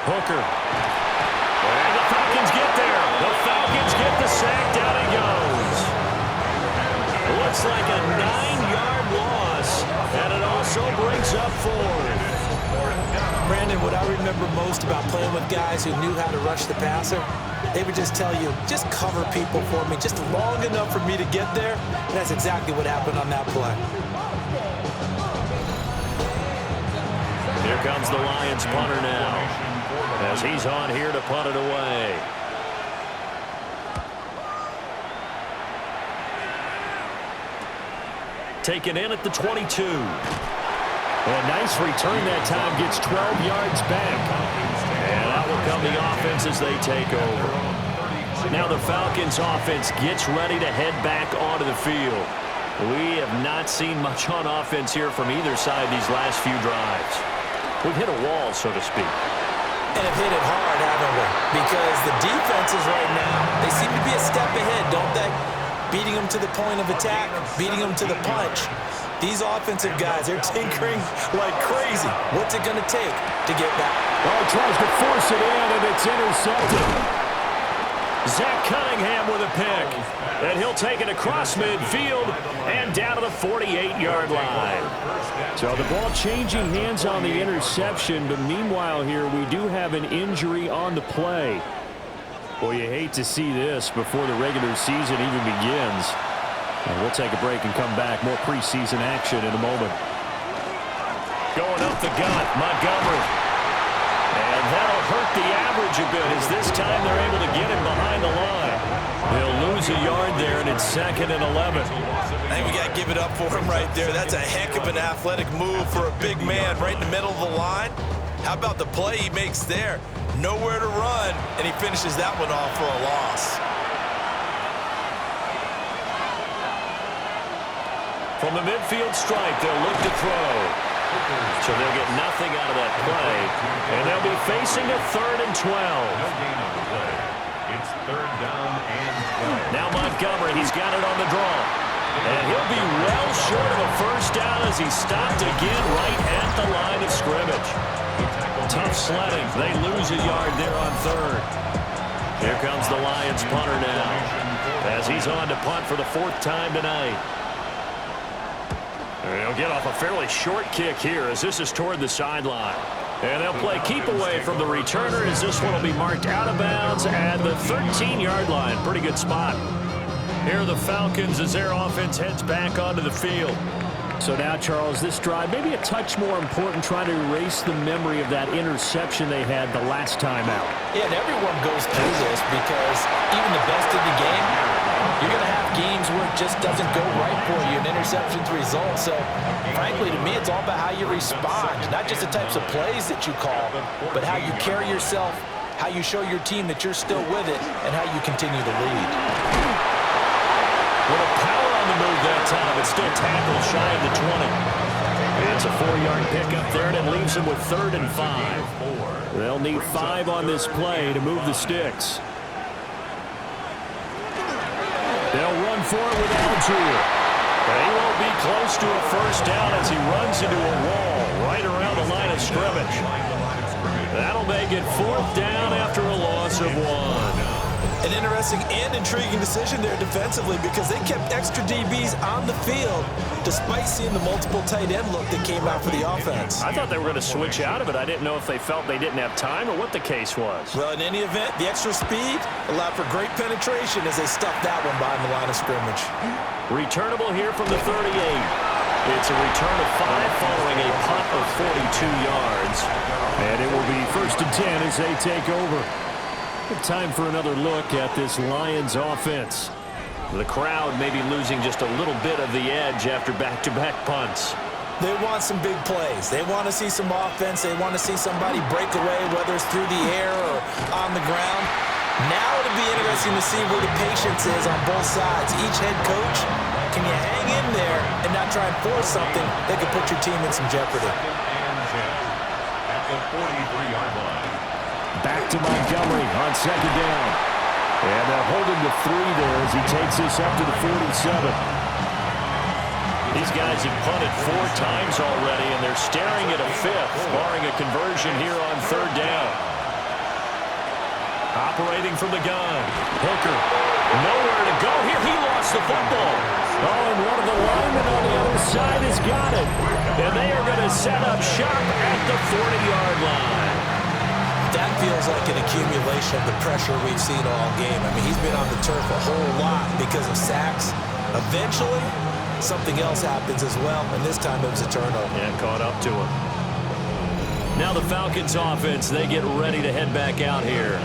Hooker. And the Falcons get there. The Falcons get the sack. Down he goes. Looks like a 9-yard loss, and it also brings up fourth. Brandon, what I remember most about playing with guys who knew how to rush the passer, they would just tell you, just cover people for me, just long enough for me to get there. And that's exactly what happened on that play. Here comes the Lions punter now, as he's on here to punt it away. Taken in at the 22. A nice return that time, gets 12 yards back. And out will come the offense as they take over. Now the Falcons offense gets ready to head back onto the field. We have not seen much on offense here from either side these last few drives. We've hit a wall, so to speak. And have hit it hard, haven't we? Because the defenses right now, they seem to be a step ahead, don't they? Beating them to the point of attack, beating them to the punch. These offensive guys, they're tinkering like crazy. What's it going to take to get back? Oh, tries to force it in, and it's intercepted. Zach Cunningham with a pick. And he'll take it across midfield and down to the 48-yard line. So the ball changing hands on the interception, but meanwhile here we do have an injury on the play. Boy, you hate to see this before the regular season even begins. And we'll take a break and come back. More preseason action in a moment. Going up the gut, Montgomery. And that'll hurt the average a bit as this time they're able to get him behind the line. They'll lose a yard there, and it's 2nd and 11. I think we got to give it up for him right there. That's a heck of an athletic move for a big man right in the middle of the line. How about the play he makes there? Nowhere to run, and he finishes that one off for a loss. From the midfield stripe, they'll look to throw. So they'll get nothing out of that play, and they'll be facing a 3rd and 12. It's 3rd down and 12. Now Montgomery, he's got it on the draw. And he'll be well short of a first down as he's stopped again right at the line of scrimmage. Tough sledding. They lose a yard there on 3rd. Here comes the Lions punter now as he's on to punt for the 4th time tonight. They'll get off a fairly short kick here as this is toward the sideline. And they'll play keep away from the returner as this one will be marked out of bounds at the 13-yard line. Pretty good spot. Here are the Falcons as their offense heads back onto the field. So now, Charles, this drive maybe a touch more important, trying to erase the memory of that interception they had the last time out. Yeah, and everyone goes through this because even the best in the game, you're going to have games where it just doesn't go right for you, and interceptions result. So, frankly, to me, it's all about how you respond, not just the types of plays that you call, but how you carry yourself, how you show your team that you're still with it, and how you continue to lead. With a power on the move that time, it's still tackled shy of the 20. It's a 4-yard pickup there, and it leaves them with 3rd and 5. They'll need 5 on this play to move the sticks. They'll run for it with Algier. But he won't be close to a first down as he runs into a wall right around the line of scrimmage. That'll make it 4th down after a loss of 1. An interesting and intriguing decision there defensively because they kept extra DBs on the field despite seeing the multiple tight end look that came out for the offense. I thought they were going to switch out of it. I didn't know if they felt they didn't have time or what the case was. Well, in any event, the extra speed allowed for great penetration as they stuffed that one behind the line of scrimmage. Returnable here from the 38. It's a return of 5 following a punt of 42 yards. And it will be 1st and 10 as they take over. Time for another look at this Lions offense. The crowd may be losing just a little bit of the edge after back-to-back punts. They want some big plays. They want to see some offense. They want to see somebody break away, whether it's through the air or on the ground. Now it'll be interesting to see where the patience is on both sides. Each head coach, can you hang in there and not try and force something that could put your team in some jeopardy? At the 43-yard line. Back to Montgomery on second down. And they'll hold him to 3 there as he takes this up to the 47. These guys have punted 4 times already, and they're staring at a 5th, barring a conversion here on third down. Operating from the gun. Hooker, nowhere to go here. He lost the football. Oh, and one of the linemen on the other side has got it. And they are going to set up shop at the 40-yard line. That feels like an accumulation of the pressure we've seen all game. I mean, he's been on the turf a whole lot because of sacks. Eventually, something else happens as well, and this time it was a turnover. Yeah, caught up to him. Now the Falcons offense, they get ready to head back out here.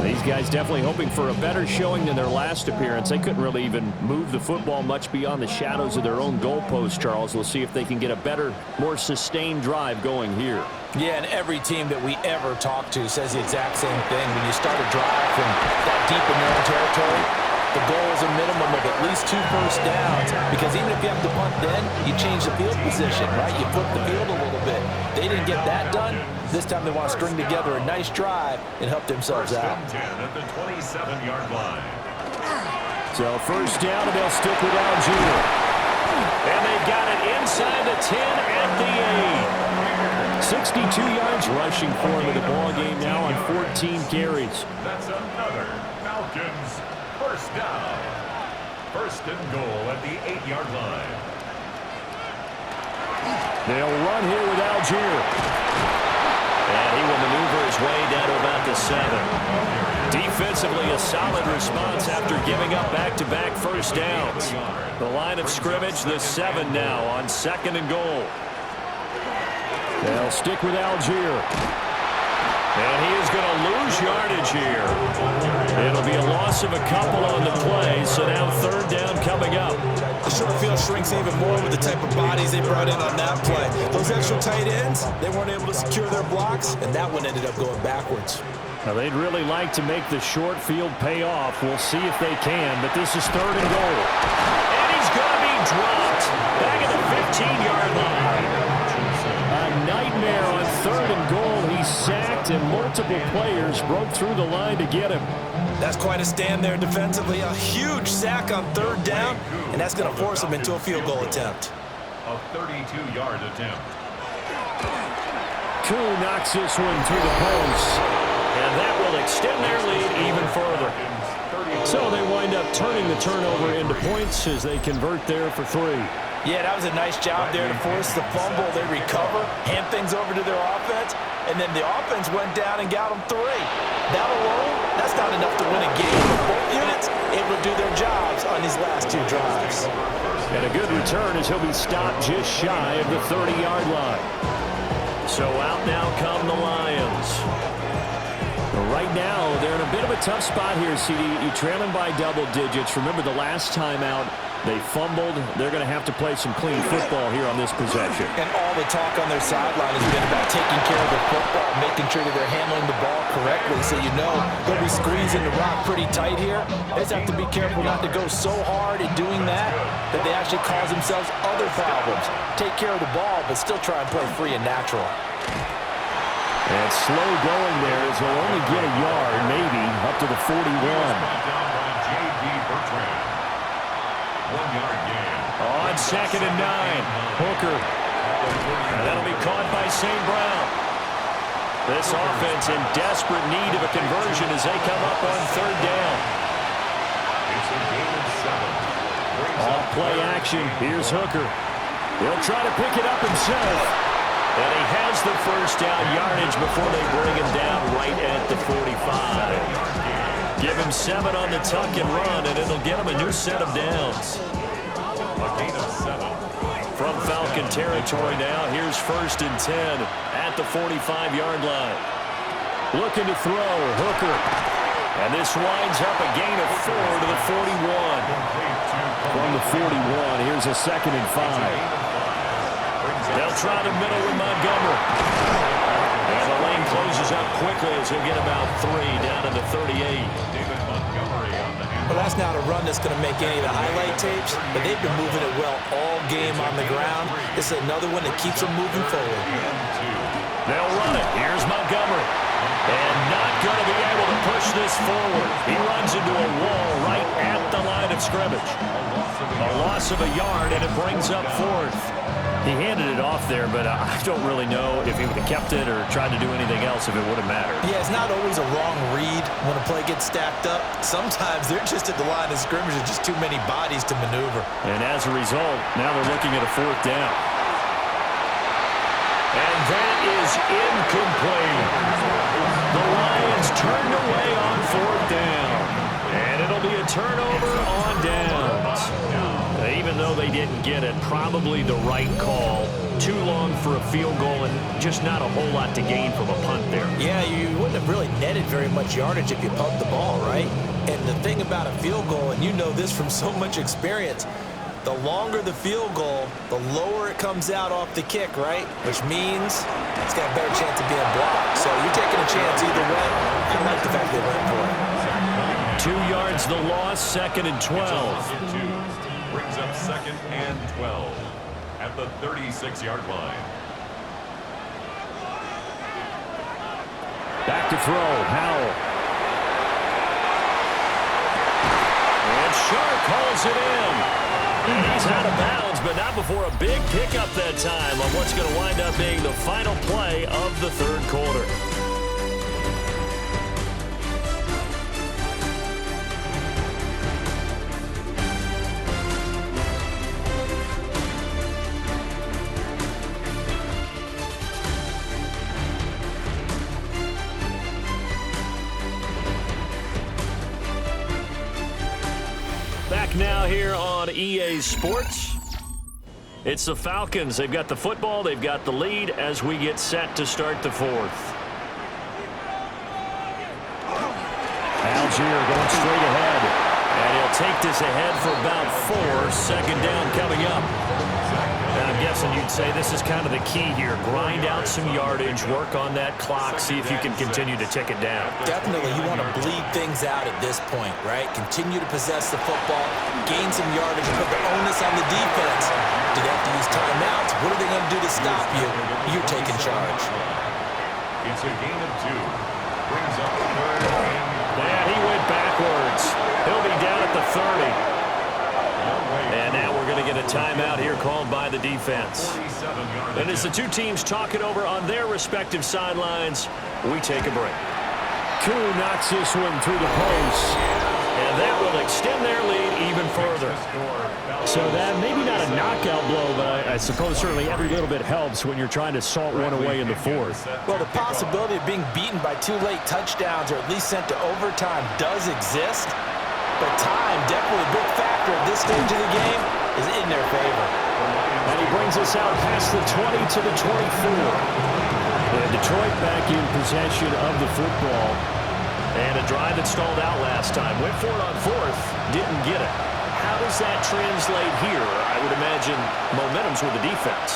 These guys definitely hoping for a better showing than their last appearance. They couldn't really even move the football much beyond the shadows of their own goalpost, Charles. We'll see if they can get a better, more sustained drive going here. Yeah, and every team that we ever talk to says the exact same thing. When you start a drive from that deep in your own territory, the goal is a minimum of at least 2 first downs, because even if you have to punt then, you change the field position, right? You flip the field a little bit. They didn't get that done. This time they want to string together a nice drive and help themselves out. First and 10 at the 27-yard line. So first down, and they'll stick with Algier. And they've got it inside the 10 at the 8. 62 yards rushing for him in the ball game now on 14 carries. That's another Falcons first down. First and goal at the 8-yard line. They'll run here with Algier. And he will maneuver his way down to about the 7. Defensively, a solid response after giving up back-to-back first downs. The line of scrimmage, the 7 now on second and goal. They'll stick with Algier. And he is going to lose yardage here. It'll be a loss of a couple on the play, so now third down coming up. The short field shrinks even more with the type of bodies they brought in on that play. Those extra tight ends, they weren't able to secure their blocks, and that one ended up going backwards. Now, they'd really like to make the short field pay off. We'll see if they can, but this is third and goal. And he's going to be dropped back at the 15-yard line. A nightmare on third and goal. He's sacked, and multiple players broke through the line to get him. That's quite a stand there defensively. A huge sack on third down, and that's going to force him into a field goal attempt. A 32-yard attempt. Koo knocks this one through the post. And that will extend their lead even further. So they wind up turning the turnover into points as they convert there for 3. Yeah, that was a nice job there to force the fumble. They recover, hand things over to their offense, and then the offense went down and got them 3. That alone, that's not enough to win a game. Both units able to do their jobs on these last 2 drives. And a good return as he'll be stopped just shy of the 30-yard line. So out now come the Lions. Right now, they're in a bit of a tough spot here, CD. You're trailing by double digits. Remember the last time out, they fumbled. They're going to have to play some clean football here on this possession. And all the talk on their sideline has been about taking care of the football, making sure that they're handling the ball correctly. So you know they'll be squeezing the rock pretty tight here. They just have to be careful not to go so hard at doing that they actually cause themselves other problems. Take care of the ball, but still try and play free and natural. And slow going there as he'll only get a yard, maybe, up to the 41. Down by J.D. Bertrand. 1-yard gain. On second and 9. Hooker. And that'll be caught by St. Brown. This offense in desperate need of a conversion as they come up on third down. It's a gain of 7. Off play action. Here's Hooker. He'll try to pick it up himself. And he has the first down yardage before they bring him down right at the 45. Give him 7 on the tuck and run, and it'll get him a new set of downs. A gain of 7. From Falcon territory now, here's first and 10 at the 45-yard line. Looking to throw, Hooker. And this winds up a gain of 4 to the 41. From the 41, here's a second and 5. They'll try to middle with Montgomery. And the lane closes up quickly as he'll get about 3 down to the 38. David Montgomery on the hand. Well, that's not a run that's going to make any of the highlight tapes, but they've been moving it well all game on the ground. This is another one that keeps them moving forward. They'll run it. Here's Montgomery. And not going to be able to push this forward. He runs into a wall right at the line of scrimmage. A loss of a yard, and it brings up 4th. He handed it off there, but I don't really know if he would have kept it or tried to do anything else if it would have mattered. Yeah, it's not always a wrong read when a play gets stacked up. Sometimes they're just at the line of scrimmage. There's just too many bodies to maneuver. And as a result, now they're looking at a 4th down. And that is incomplete. The Lions turned away on 4th down. And it'll be a turnover on downs. Even though they didn't get it, probably the right call. Too long for a field goal and just not a whole lot to gain from a punt there. Yeah, you wouldn't have really netted very much yardage if you pumped the ball, right? And the thing about a field goal, and you know this from so much experience, the longer the field goal, the lower it comes out off the kick, right? Which means it's got a better chance of being blocked. So you're taking a chance either way. I like the fact they went for it. 2 yards the loss, 2nd and 12. Brings up 2nd and 12 at the 36-yard line. Back to throw, Howell. And Sharp hauls it in. He's out of bounds, but not before a big pickup that time on what's going to wind up being the final play of the 3rd quarter. Now here on EA Sports, it's the Falcons. They've got the football, they've got the lead as we get set to start the 4th. Algier going straight ahead. And he'll take this ahead for about 4. 2nd down coming up. And I'm guessing you'd say this is kind of the key here. Grind out some yardage, work on that clock, see if you can continue to tick it down. Definitely, you want to bleed things out at this point, right? Continue to possess the football, gain some yardage, and put the onus on the defense. Do they have to use timeouts? What are they going to do to stop you? You're taking charge. It's a gain of 2. Brings up 3rd and... Yeah, he went backwards. He'll be down at the 30. And now we're going to get a timeout here called by the defense. And as the two teams talk it over on their respective sidelines, we take a break. Koo knocks this one through the post. And that will extend their lead even further. So that maybe not a knockout blow, but I suppose certainly every little bit helps when you're trying to salt one away in the 4th. Well, the possibility of being beaten by 2 late touchdowns or at least sent to overtime does exist. But time, definitely a big factor at this stage of the game, is in their favor. And he brings us out past the 20 to the 24. And Detroit back in possession of the football. And a drive that stalled out last time. Went for it on 4th, didn't get it. How does that translate here? I would imagine momentum's with the defense.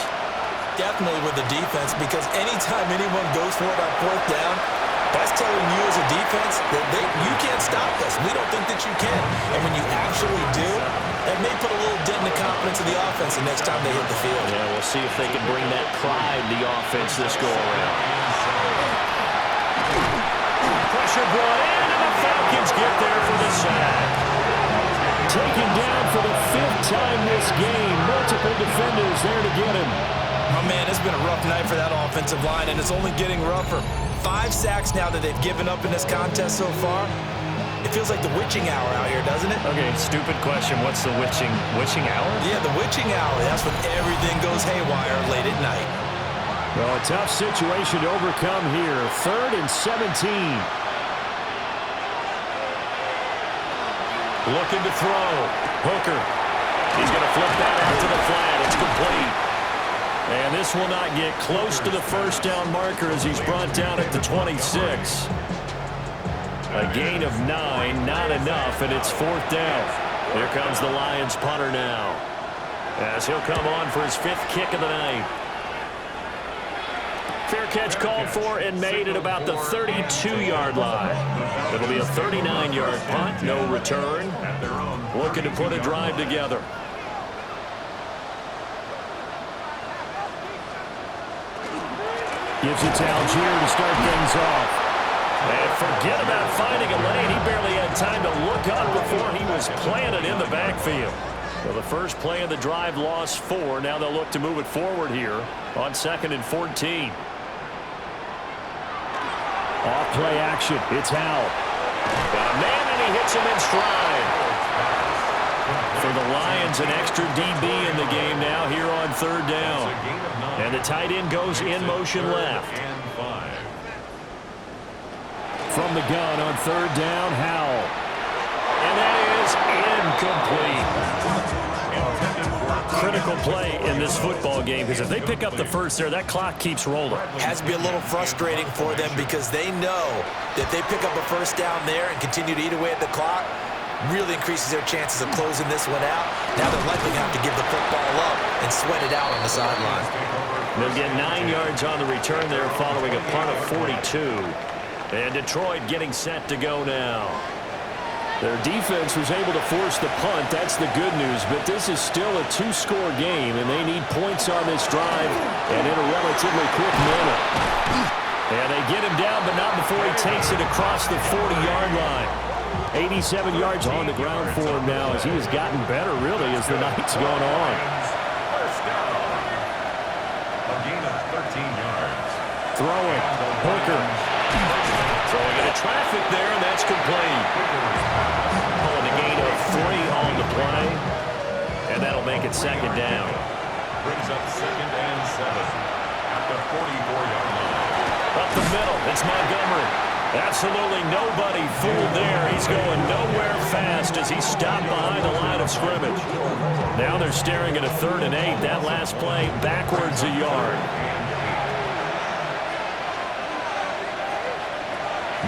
Definitely with the defense, because anytime anyone goes for it on 4th down, that's telling you as a defense that you can't stop us. We don't think that you can. And when you actually do, that may put a little dent in the confidence of the offense the next time they hit the field. Yeah, we'll see if they can bring that pride to the offense this go-around. Pressure brought in, and the Falcons get there for the sack. Taken down for the 5th time this game. Multiple defenders there to get him. Oh, man, it's been a rough night for that offensive line, and it's only getting rougher. 5 sacks now that they've given up in this contest so far. It feels like the witching hour out here, doesn't it? Okay, stupid question. What's the witching hour? Yeah, the witching hour. That's when everything goes haywire late at night. Well, a tough situation to overcome here. 3rd and 17. Looking to throw. Hooker. He's going to flip that out to the flat. It's complete. And this will not get close to the 1st down marker as he's brought down at the 26. A gain of 9, not enough, and it's 4th down. Here comes the Lions punter now, as he'll come on for his 5th kick of the night. Fair catch called for and made at about the 32-yard line. It'll be a 39-yard punt, no return. Looking to put a drive together. Gives it to Algier to start things off. And forget about finding a lane. He barely had time to look up before he was planted in the backfield. Well, the first play of the drive lost 4. Now they'll look to move it forward here on 2nd and 14. Off play action. It's Howell. Got a man, and he hits him in stride. For the Lions, an extra DB in the game now here on 3rd down. And the tight end goes in motion left. From the gun on 3rd down, Howell. And that is incomplete. Critical play in this football game, because if they pick up the first there, that clock keeps rolling. Has to be a little frustrating for them because they know that they pick up a first down there and continue to eat away at the clock, really increases their chances of closing this one out. Now they're likely going to have to give the football up and sweat it out on the sideline. They'll get 9 yards on the return there following a punt of 42. And Detroit getting set to go now. Their defense was able to force the punt. That's the good news. But this is still a 2-score game, and they need points on this drive and in a relatively quick manner. And they get him down, but not before he takes it across the 40-yard line. 87 yards on the ground for him now as he has gotten better, really, as the night's gone on. First down. A gain of 13 yards. Throwing. Hooker. Throwing into traffic there, and that's complete. Pulling a gain of 3 on the play. And that'll make it 2nd down. Brings up 2nd and 7 at the 44-yard line. Up the middle, it's Montgomery. Absolutely nobody fooled there. He's going nowhere fast as he's stopped behind the line of scrimmage. Now they're staring at a 3rd and 8. That last play backwards a yard.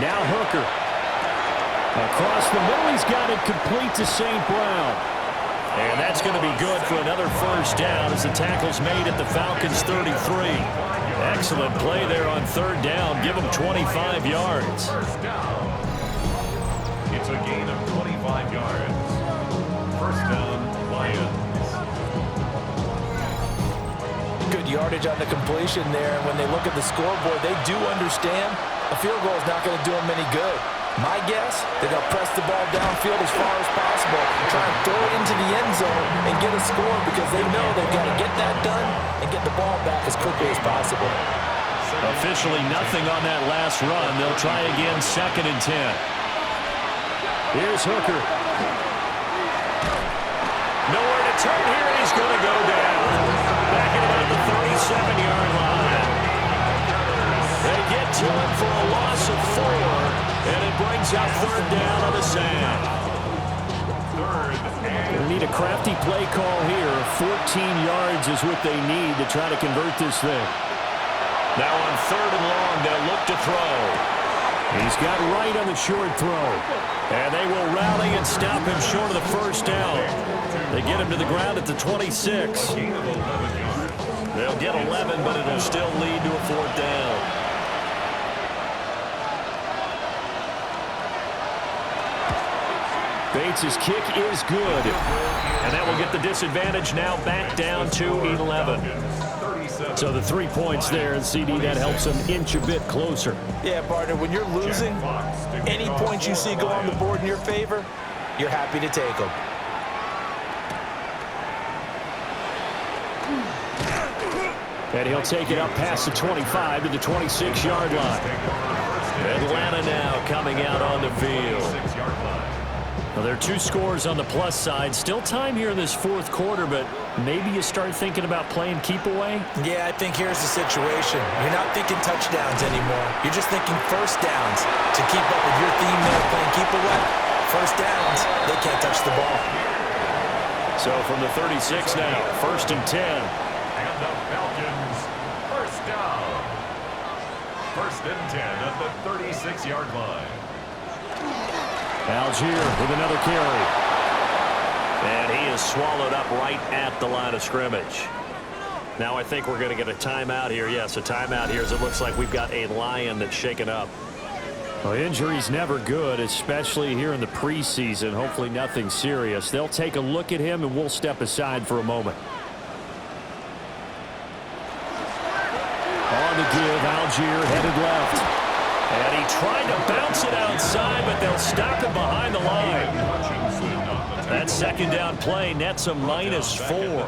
Now Hooker. Across the middle, he's got it complete to St. Brown. And that's going to be good for another first down as the tackle's made at the Falcons' 33. Excellent play there on 3rd down. Give them 25 yards. First down. It's a gain of 25 yards. First down, Lions. Good yardage on the completion there. And when they look at the scoreboard, they do understand a field goal is not going to do them any good. My guess, they're going to press the ball downfield as far as possible, try and throw it into the end zone and get a score because they know they've got to get that done and get the ball back as quickly as possible. Officially nothing on that last run. They'll try again 2nd and 10. Here's Hooker. Nowhere to turn here, and he's going to go down. Back at about the 37-yard line. They get to him for a loss of 4, and it brings up 3rd down on the sand. They need a crafty play call here. 14 yards is what they need to try to convert this thing. Now on 3rd and long, they'll look to throw. He's got right on the short throw. And they will rally and stop him short of the first down. They get him to the ground at the 26. They'll get 11, but it'll still lead to a 4th down. Bates' kick is good. And that will get the disadvantage now back down to 11. So the 3 points there, and CD, that helps them inch a bit closer. Yeah, partner, when you're losing, any points you see go on the board in your favor, you're happy to take them. And he'll take it up past the 25 to the 26-yard line. Atlanta now coming out on the field. Well, there are 2 scores on the plus side. Still time here in this 4th quarter, but maybe you start thinking about playing keep away? Yeah, I think here's the situation. You're not thinking touchdowns anymore. You're just thinking first downs. To keep up with your theme there, playing keep away, first downs, they can't touch the ball. So from the 36 now, 1st and 10. And the Falcons, first down. 1st and 10 at the 36-yard line. Algier with another carry. And he is swallowed up right at the line of scrimmage. Now I think we're going to get a timeout here. Yes, a timeout here as it looks like we've got a Lion that's shaken up. Well, injury's never good, especially here in the preseason. Hopefully nothing serious. They'll take a look at him, and we'll step aside for a moment. On the give, Algier headed left. And he tried to bounce it outside, but they'll stop him behind the line. That second down play nets a -4.